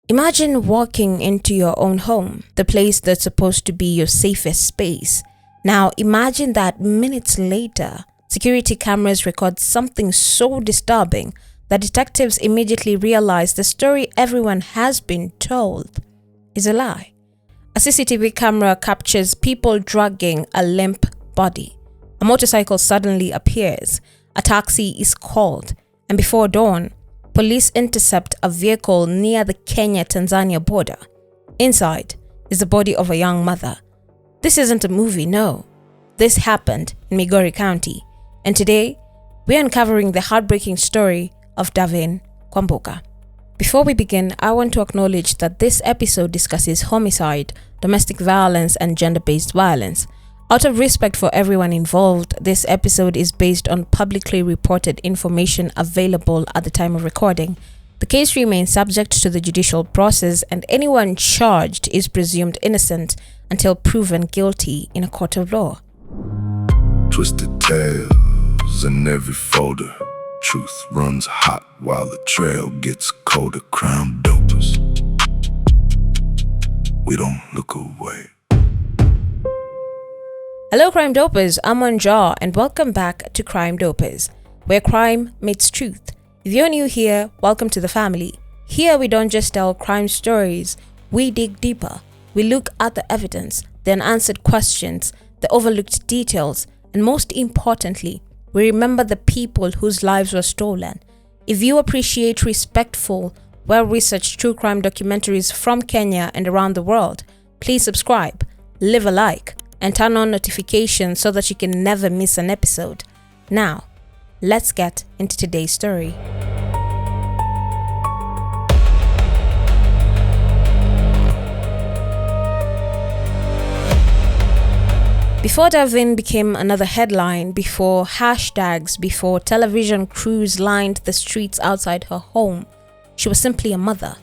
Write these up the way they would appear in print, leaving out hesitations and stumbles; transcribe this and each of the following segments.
Imagine walking into your own home, the place that's supposed to be your safest space. Now imagine that minutes later, security cameras record something so disturbing that detectives immediately realize the story everyone has been told is a lie. A CCTV camera captures people dragging a limp body. A motorcycle suddenly appears. A taxi is called, and before dawn, police intercept a vehicle near the Kenya-Tanzania border. Inside is the body of a young mother. This isn't a movie, no. This happened in Migori County. And today, we're uncovering the heartbreaking story of Davine Kwamboka. Before we begin, I want to acknowledge that this episode discusses homicide, domestic violence, and gender-based violence. Out of respect for everyone involved, this episode is based on publicly reported information available at the time of recording. The case remains subject to the judicial process, and anyone charged is presumed innocent until proven guilty in a court of law. Twisted tales in every folder. Truth runs hot while the trail gets colder. Crime dopers, we don't look away. Hello Crime Dopers, I'm Anja and welcome back to Crime Dopers, where crime meets truth. If you're new here, welcome to the family. Here we don't just tell crime stories, we dig deeper. We look at the evidence, the unanswered questions, the overlooked details, and most importantly, we remember the people whose lives were stolen. If you appreciate respectful, well-researched true crime documentaries from Kenya and around the world, please subscribe, leave a like, and turn on notifications so that you can never miss an episode. Now, let's get into today's story. Before Davine became another headline, before hashtags, before television crews lined the streets outside her home, she was simply a mother,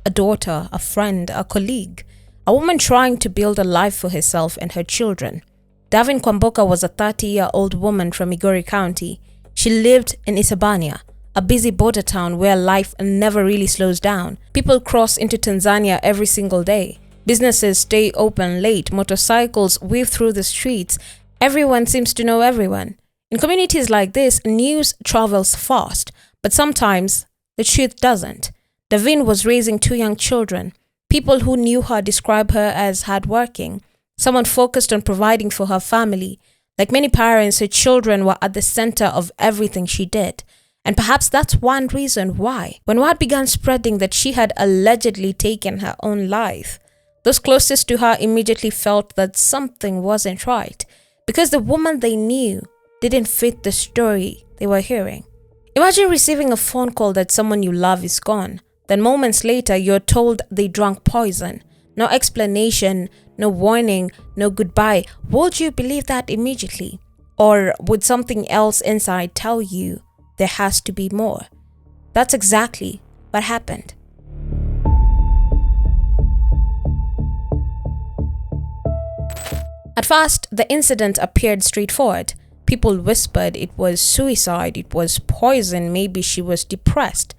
a daughter, a friend, a colleague. A woman trying to build a life for herself and her children. Davine Kwamboka was a 30-year-old woman from Migori County. She lived in Isabania, a busy border town where life never really slows down. People cross into Tanzania every single day. Businesses stay open late. Motorcycles weave through the streets. Everyone seems to know everyone. In communities like this, news travels fast, but sometimes the truth doesn't. Davine was raising 2 young children. People who knew her describe her as hardworking, someone focused on providing for her family. Like many parents, her children were at the center of everything she did. And perhaps that's one reason why, when word began spreading that she had allegedly taken her own life, those closest to her immediately felt that something wasn't right, because the woman they knew didn't fit the story they were hearing. Imagine receiving a phone call that someone you love is gone. Then moments later, you're told they drank poison. No explanation, no warning, no goodbye. Would you believe that immediately? Or would something else inside tell you there has to be more? That's exactly what happened. At first, the incident appeared straightforward. People whispered it was suicide, it was poison, maybe she was depressed.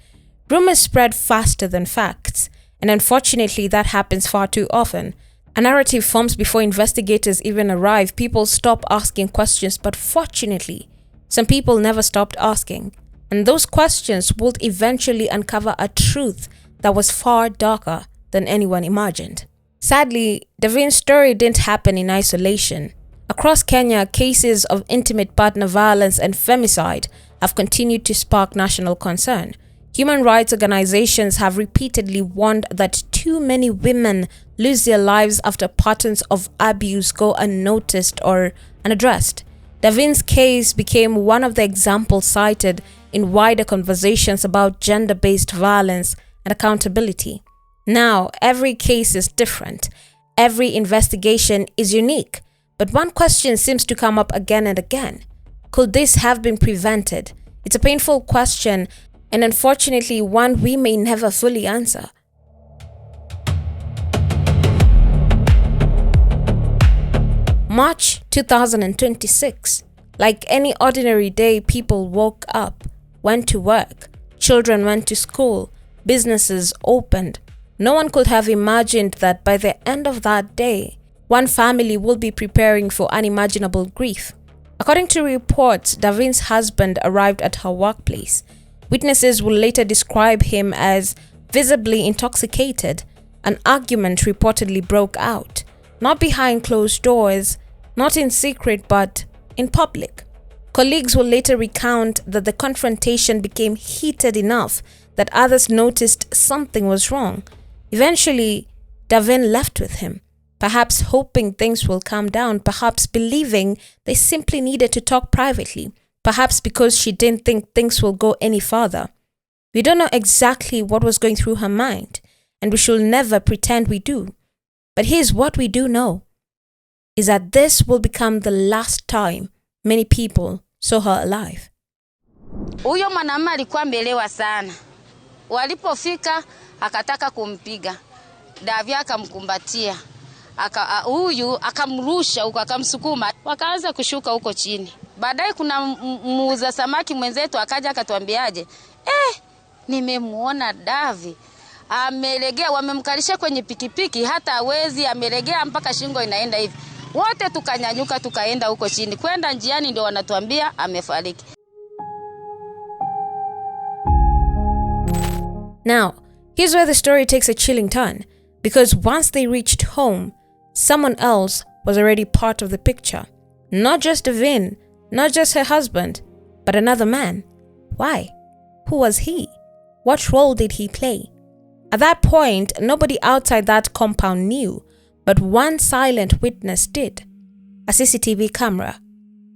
Rumors spread faster than facts, and unfortunately that happens far too often. A narrative forms before investigators even arrive. People stop asking questions, but fortunately, some people never stopped asking. And those questions would eventually uncover a truth that was far darker than anyone imagined. Sadly, Davine's story didn't happen in isolation. Across Kenya, cases of intimate partner violence and femicide have continued to spark national concern. Human rights organizations have repeatedly warned that too many women lose their lives after patterns of abuse go unnoticed or unaddressed. Davine's case became one of the examples cited in wider conversations about gender-based violence and accountability. Now, every case is different. Every investigation is unique. But one question seems to come up again and again. Could this have been prevented? It's a painful question, and unfortunately one we may never fully answer. March 2026. Like any ordinary day, people woke up, went to work, children went to school, businesses opened, No one could have imagined that by the end of that day, one family will be preparing for unimaginable grief. According to reports, Davine's husband arrived at her workplace. Witnesses will later describe him as visibly intoxicated. An argument reportedly broke out, not behind closed doors, not in secret, but in public. Colleagues will later recount that the confrontation became heated enough that others noticed something was wrong. Eventually, Davine left with him, perhaps hoping things will calm down, perhaps believing they simply needed to talk privately, perhaps because she didn't think things will go any further. We don't know exactly what was going through her mind, and we should never pretend we do. But here's what we do know, is that this will become the last time many people saw her alive. Huyo mwanamume alikuwa mbelewa sana. Walipofika akataka kumpiga. Davia akamkumbatia. Huyu akamrusha huko akamsukuma. Wakaanza kushuka huko chini. Baadaye kuna muuza samaki mwenzetu akaja akatuambiaje, nimemuona Davi amelegea, wamemkalisha kwenye pikipiki, hata hawezi, amelegea mpaka shingo inaenda hivi. Wote tukanyanyuka tukaenda huko chini. Kwenda njiani ndio wanatuambia amefariki. Now, here's where the story takes a chilling turn, because once they reached home, someone else was already part of the picture. Not just Davine, not just her husband, but another man. Why? Who was he? What role did he play? At that point, nobody outside that compound knew, but one silent witness did. A CCTV camera.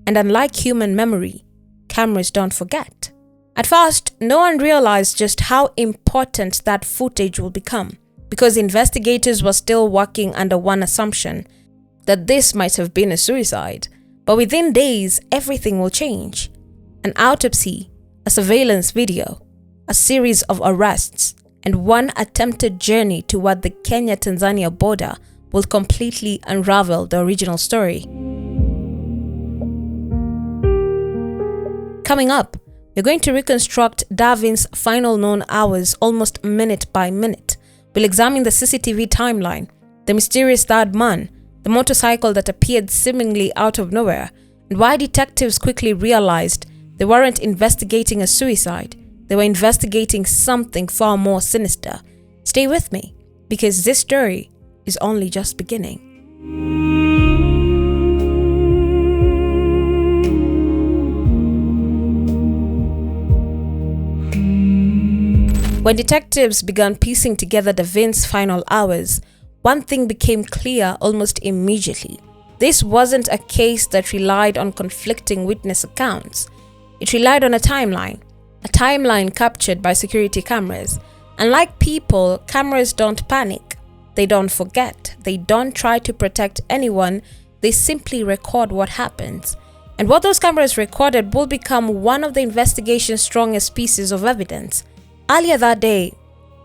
And unlike human memory, cameras don't forget. At first, no one realized just how important that footage will become, because investigators were still working under one assumption, that this might have been a suicide. But within days, everything will change. An autopsy, a surveillance video, a series of arrests, and one attempted journey toward the Kenya-Tanzania border will completely unravel the original story. Coming up, we're going to reconstruct Davine's final known hours almost minute by minute. We'll examine the CCTV timeline, the mysterious third man, the motorcycle that appeared seemingly out of nowhere, and why detectives quickly realized they weren't investigating a suicide, they were investigating something far more sinister. Stay with me, because this story is only just beginning. When detectives began piecing together Davine's final hours, one thing became clear almost immediately. This wasn't a case that relied on conflicting witness accounts. It relied on a timeline captured by security cameras. Unlike people, cameras don't panic. They don't forget. They don't try to protect anyone. They simply record what happens. And what those cameras recorded will become one of the investigation's strongest pieces of evidence. Earlier that day,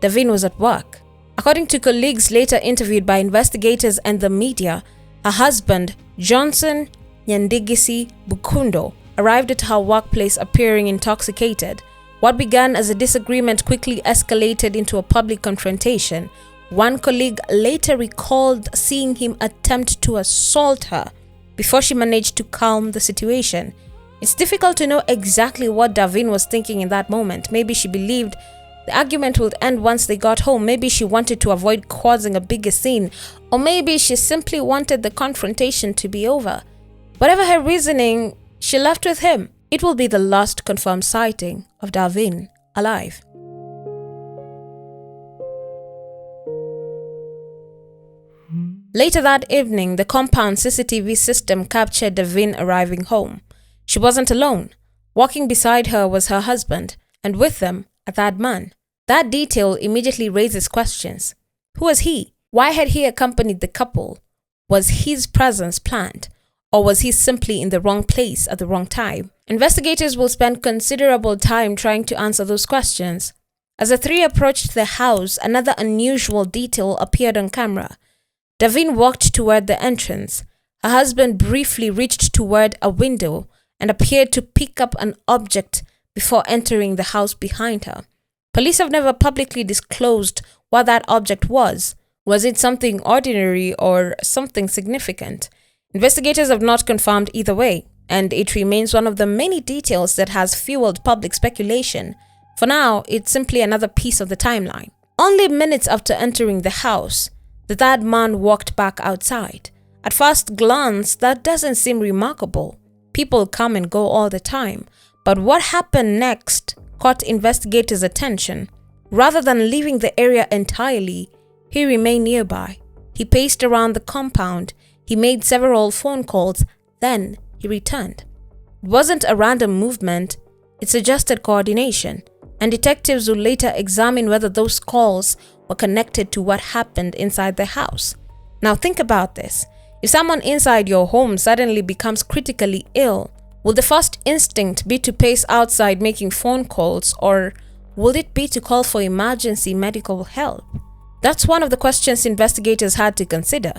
Davine was at work. According to colleagues later interviewed by investigators and the media, her husband, Johnson Yandigisi Bukondo, arrived at her workplace appearing intoxicated. What began as a disagreement quickly escalated into a public confrontation. One colleague later recalled seeing him attempt to assault her before she managed to calm the situation. It's difficult to know exactly what Davine was thinking in that moment. Maybe she believed the argument would end once they got home. Maybe she wanted to avoid causing a bigger scene. Or maybe she simply wanted the confrontation to be over. Whatever her reasoning, she left with him. It will be the last confirmed sighting of Davine alive. Later that evening, the compound CCTV system captured Davine arriving home. She wasn't alone. Walking beside her was her husband, and with them, a third man. That detail immediately raises questions. Who was he? Why had he accompanied the couple? Was his presence planned? Or was he simply in the wrong place at the wrong time? Investigators will spend considerable time trying to answer those questions. As the three approached the house, another unusual detail appeared on camera. Davine walked toward the entrance. Her husband briefly reached toward a window and appeared to pick up an object before entering the house behind her. Police have never publicly disclosed what that object was. Was it something ordinary or something significant? Investigators have not confirmed either way, and it remains one of the many details that has fueled public speculation. For now, it's simply another piece of the timeline. Only minutes after entering the house, the third man walked back outside. At first glance, that doesn't seem remarkable. People come and go all the time. But what happened next caught investigators' attention. Rather than leaving the area entirely, he remained nearby. He paced around the compound. He made several phone calls. Then he returned. It wasn't a random movement. It suggested coordination. And detectives would later examine whether those calls were connected to what happened inside the house. Now think about this. If someone inside your home suddenly becomes critically ill, will the first instinct be to pace outside making phone calls, or will it be to call for emergency medical help? That's one of the questions investigators had to consider.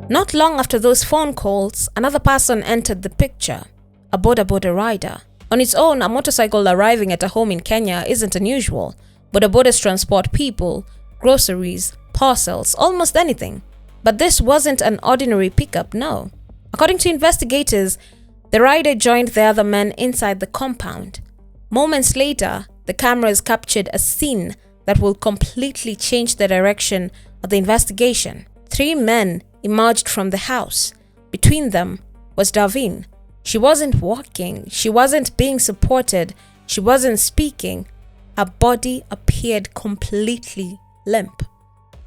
Not long after those phone calls, another person entered the picture, a Boda rider. On its own, a motorcycle arriving at a home in Kenya isn't unusual. Bodas transport people, groceries, parcels, almost anything. But this wasn't an ordinary pickup, no. According to investigators, the rider joined the other men inside the compound. Moments later, the cameras captured a scene that will completely change the direction of the investigation. 3 men emerged from the house. Between them was Davine. She wasn't walking, she wasn't being supported, she wasn't speaking. Her body appeared completely limp.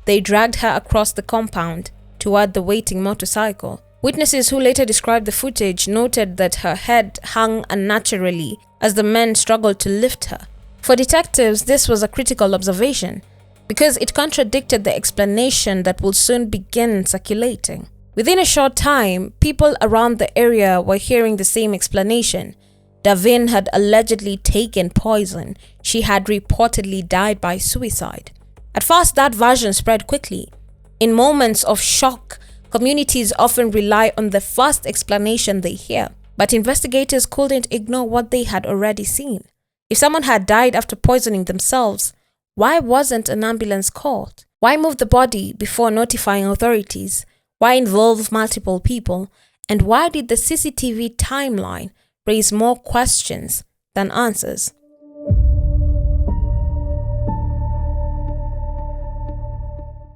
They dragged her across the compound toward the waiting motorcycle. Witnesses who later described the footage noted that her head hung unnaturally as the men struggled to lift her. For detectives, this was a critical observation because it contradicted the explanation that will soon begin circulating. Within a short time, people around the area were hearing the same explanation. Davine had allegedly taken poison. She had reportedly died by suicide. At first, that version spread quickly. In moments of shock, communities often rely on the first explanation they hear, but investigators couldn't ignore what they had already seen. If someone had died after poisoning themselves, why wasn't an ambulance called? Why move the body before notifying authorities? Why involve multiple people? And why did the CCTV timeline raise more questions than answers?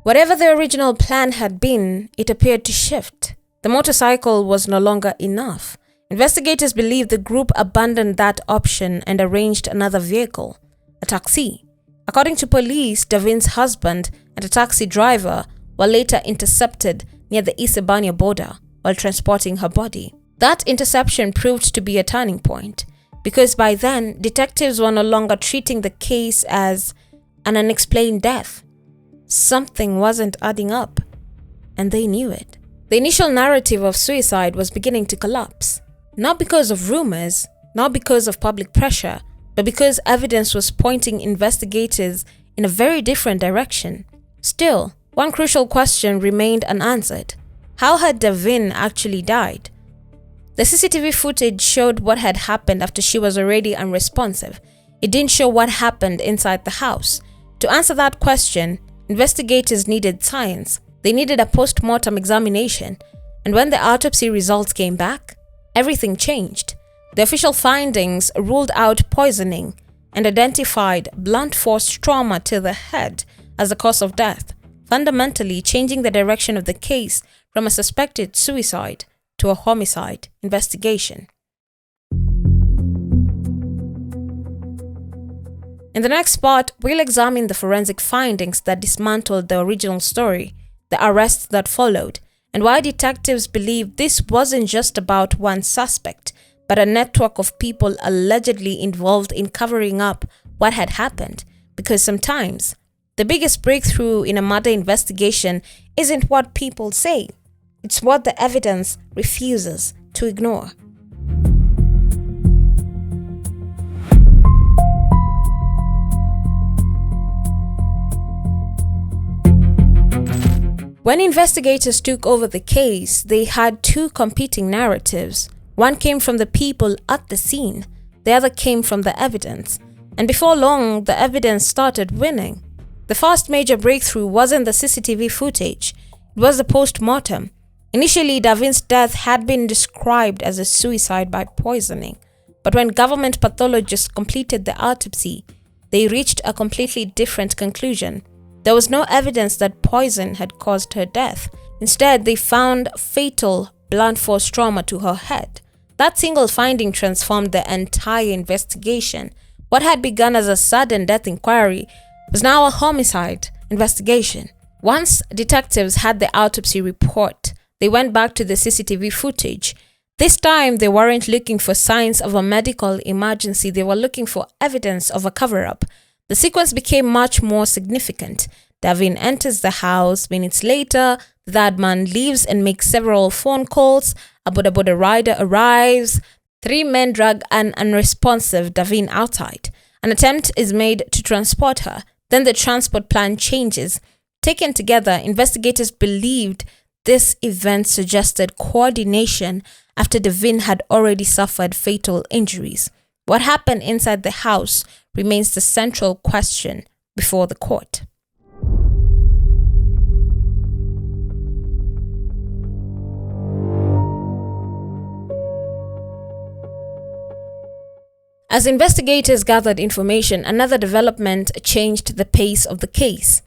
Whatever the original plan had been, it appeared to shift. The motorcycle was no longer enough. Investigators believe the group abandoned that option and arranged another vehicle, a taxi. According to police, Davine's husband and a taxi driver were later intercepted near the Isabania border while transporting her body. That interception proved to be a turning point because by then, detectives were no longer treating the case as an unexplained death. Something wasn't adding up, and they knew it. The initial narrative of suicide was beginning to collapse, not because of rumors, not because of public pressure, but because evidence was pointing investigators in a very different direction. Still, one crucial question remained unanswered. How had Davine actually died? The CCTV footage showed what had happened after she was already unresponsive. It didn't show what happened inside the house. To answer that question, investigators needed science. They needed a postmortem examination. And when the autopsy results came back, everything changed. The official findings ruled out poisoning and identified blunt force trauma to the head as the cause of death, fundamentally changing the direction of the case from a suspected suicide to a homicide investigation. In the next part, we'll examine the forensic findings that dismantled the original story, the arrests that followed, and why detectives believe this wasn't just about one suspect, but a network of people allegedly involved in covering up what had happened. Because sometimes, the biggest breakthrough in a murder investigation isn't what people say, it's what the evidence refuses to ignore. When investigators took over the case, they had two competing narratives. One came from the people at the scene, the other came from the evidence. And before long, the evidence started winning. The first major breakthrough wasn't the CCTV footage, it was the postmortem. Initially, Davine's death had been described as a suicide by poisoning. But when government pathologists completed the autopsy, they reached a completely different conclusion. There was no evidence that poison had caused her death. Instead, they found fatal blunt force trauma to her head. That single finding transformed the entire investigation. What had begun as a sudden death inquiry was now a homicide investigation. Once detectives had the autopsy report, they went back to the CCTV footage. This time, they weren't looking for signs of a medical emergency, they were looking for evidence of a cover-up. The sequence became much more significant. Davine enters the house. Minutes later, the third man leaves and makes several phone calls. A Boda rider arrives. 3 men drag an unresponsive Davine outside. An attempt is made to transport her. Then the transport plan changes. Taken together, investigators believed this event suggested coordination after Davine had already suffered fatal injuries. What happened inside the house remains the central question before the court. As investigators gathered information, another development changed the pace of the case.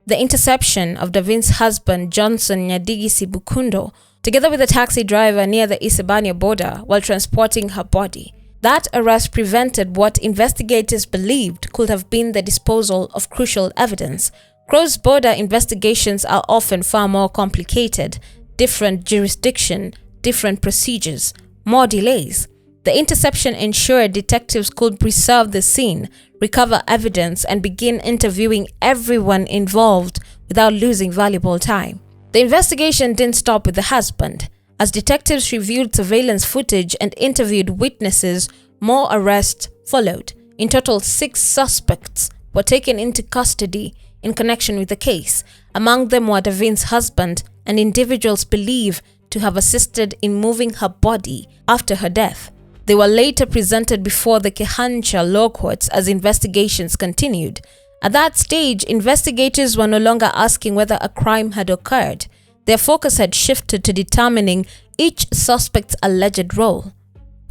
The interception of Davine's husband, Johnson Yandigisi Bukondo, together with a taxi driver near the Isabania border while transporting her body. That arrest prevented what investigators believed could have been the disposal of crucial evidence. Cross-border investigations are often far more complicated, different jurisdiction, different procedures, more delays. The interception ensured detectives could preserve the scene, recover evidence, and begin interviewing everyone involved without losing valuable time. The investigation didn't stop with the husband. As detectives reviewed surveillance footage and interviewed witnesses, more arrests followed. In total, 6 suspects were taken into custody in connection with the case. Among them were Davine's husband and individuals believed to have assisted in moving her body after her death. They were later presented before the Kehancha law courts as investigations continued. At that stage, investigators were no longer asking whether a crime had occurred. Their focus had shifted to determining each suspect's alleged role.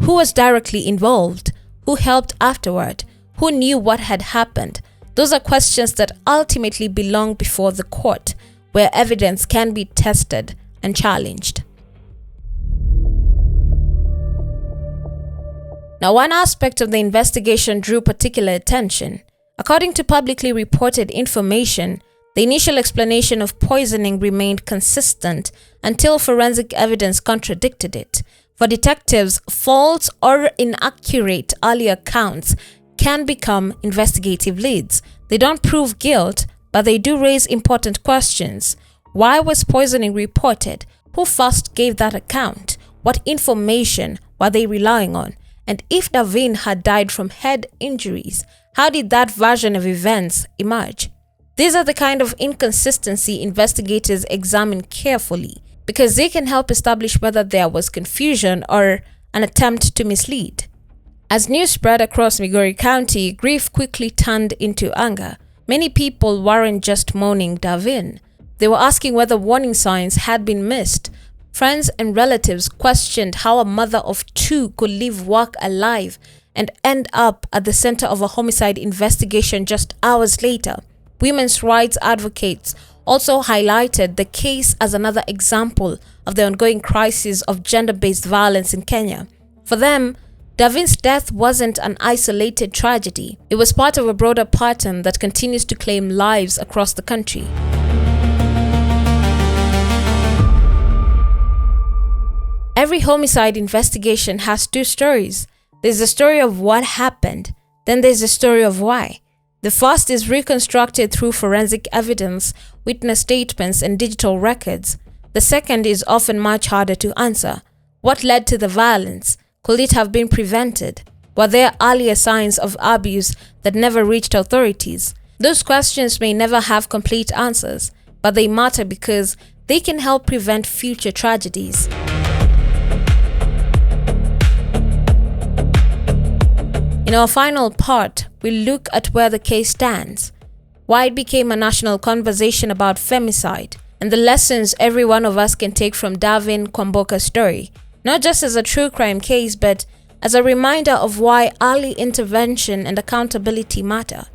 Who was directly involved? Who helped afterward? Who knew what had happened? Those are questions that ultimately belong before the court, where evidence can be tested and challenged. Now, one aspect of the investigation drew particular attention. According to publicly reported information, the initial explanation of poisoning remained consistent until forensic evidence contradicted it. For detectives, false or inaccurate early accounts can become investigative leads. They don't prove guilt, but they do raise important questions. Why was poisoning reported? Who first gave that account? What information were they relying on? And if Davine had died from head injuries, how did that version of events emerge? These are the kind of inconsistency investigators examine carefully because they can help establish whether there was confusion or an attempt to mislead. As news spread across Migori County, grief quickly turned into anger. Many people weren't just mourning Davine. They were asking whether warning signs had been missed. Friends and relatives questioned how a mother of 2 could live, work alive, and end up at the center of a homicide investigation just hours later. Women's rights advocates also highlighted the case as another example of the ongoing crisis of gender-based violence in Kenya. For them, Davine's death wasn't an isolated tragedy. It was part of a broader pattern that continues to claim lives across the country. Every homicide investigation has 2 stories. There's the story of what happened, then there's the story of why. The first is reconstructed through forensic evidence, witness statements, and digital records. The second is often much harder to answer. What led to the violence? Could it have been prevented? Were there earlier signs of abuse that never reached authorities? Those questions may never have complete answers. but they matter because they can help prevent future tragedies. In our final part, we'll look at where the case stands, why it became a national conversation about femicide, and the lessons every one of us can take from Davine Kwamboka's story, not just as a true crime case, but as a reminder of why early intervention and accountability matter.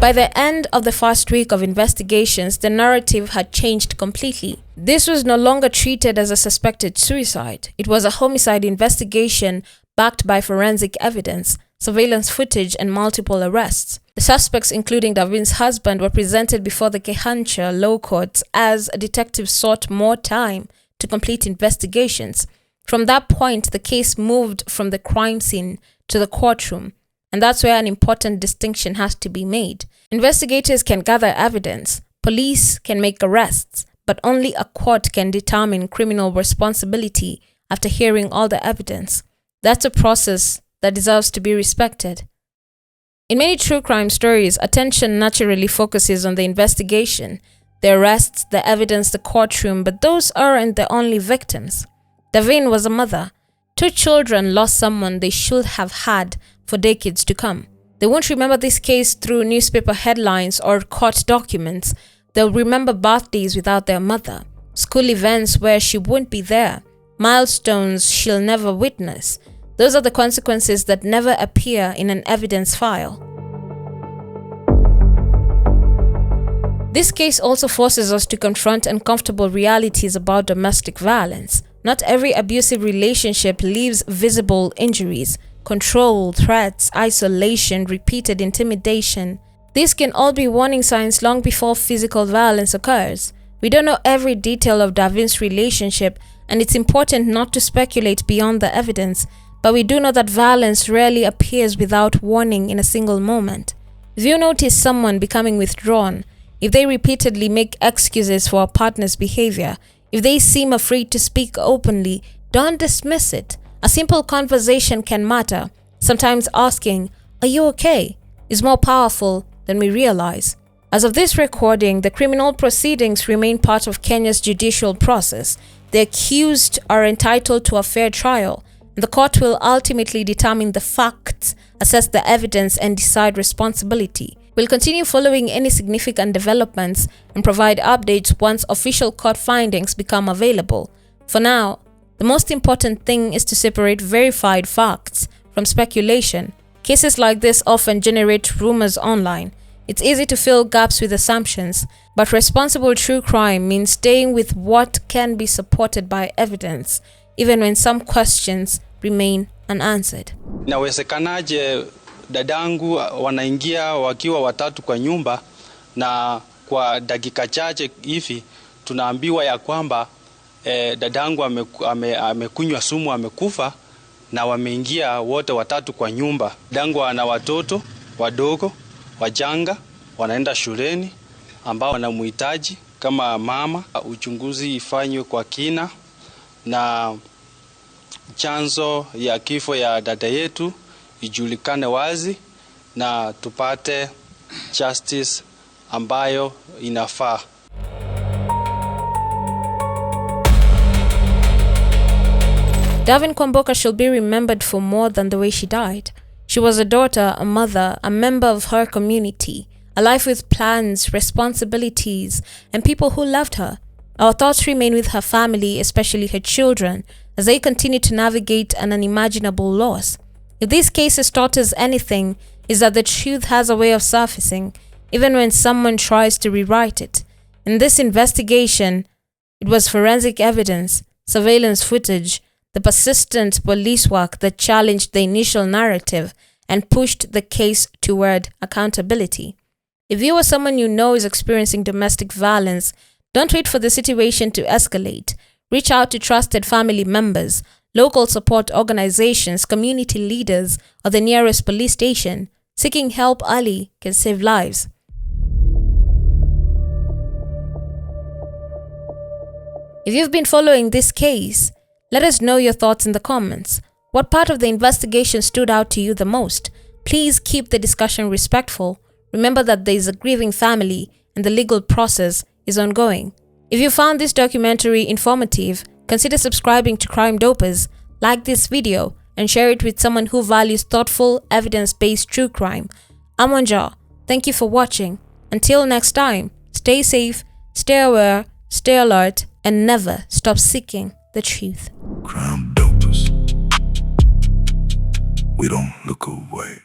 By the end of the first week of investigations, the narrative had changed completely. This was no longer treated as a suspected suicide. It was a homicide investigation backed by forensic evidence, surveillance footage, and multiple arrests. The suspects, including Davine's husband, were presented before the Kehancha law courts as a detective sought more time to complete investigations. From that point, the case moved from the crime scene to the courtroom. And that's where an important distinction has to be made. Investigators can gather evidence, police can make arrests, but only a court can determine criminal responsibility after hearing all the evidence. That's a process that deserves to be respected. In many true crime stories, attention naturally focuses on the investigation, the arrests, the evidence, the courtroom, but those aren't the only victims. Davine was a mother. 2 children lost someone they should have had for decades to come. They won't remember this case through newspaper headlines or court documents. They'll remember birthdays without their mother, school events where she won't be there, milestones she'll never witness. Those are the consequences that never appear in an evidence file. This case also forces us to confront uncomfortable realities about domestic violence. Not every abusive relationship leaves visible injuries. Control, threats, isolation, repeated intimidation. These can all be warning signs long before physical violence occurs. We don't know every detail of Davine's relationship, and it's important not to speculate beyond the evidence, but we do know that violence rarely appears without warning in a single moment. If you notice someone becoming withdrawn, if they repeatedly make excuses for a partner's behavior, if they seem afraid to speak openly, don't dismiss it. A simple conversation can matter. Sometimes asking, "Are you okay?" is more powerful than we realize. As of this recording, the criminal proceedings remain part of Kenya's judicial process. The accused are entitled to a fair trial, and the court will ultimately determine the facts, assess the evidence, and decide responsibility. We'll continue following any significant developments and provide updates once official court findings become available. For now, the most important thing is to separate verified facts from speculation. Cases like this often generate rumors online. It's easy to fill gaps with assumptions, but responsible true crime means staying with what can be supported by evidence, even when some questions remain unanswered. Inawezekanaje dadangu wanaingia wakiwa watatu kwa nyumba, na kwa dakika chache hivi tunaambiwa ya kwamba dadangu amekunywa sumu, amekufa, na wameingia wote watatu kwa nyumba. Dadangu ana watoto wadogo wajanga wanaenda shuleni ambao wanamhitaji kama mama. Uchunguzi ifanywe kwa kina na chanzo ya kifo ya dada yetu ijulikane wazi na tupate justice ambayo inafaa. Davine Kwamboka shall be remembered for more than the way she died. She was a daughter, a mother, a member of her community, a life with plans, responsibilities, and people who loved her. Our thoughts remain with her family, especially her children, as they continue to navigate an unimaginable loss. If this case has taught us anything, is that the truth has a way of surfacing, even when someone tries to rewrite it. In this investigation, it was forensic evidence, surveillance footage, the persistent police work that challenged the initial narrative and pushed the case toward accountability. If you or someone you know is experiencing domestic violence, don't wait for the situation to escalate. Reach out to trusted family members, local support organizations, community leaders, or the nearest police station. Seeking help early can save lives. If you've been following this case, let us know your thoughts in the comments. What part of the investigation stood out to you the most? Please keep the discussion respectful. Remember that there is a grieving family and the legal process is ongoing. If you found this documentary informative, consider subscribing to Crime Dopers, like this video, and share it with someone who values thoughtful, evidence-based true crime. I'm Anja. Thank you for watching. Until next time, stay safe, stay aware, stay alert, and never stop seeking the truth. Crime Dopers. We don't look away.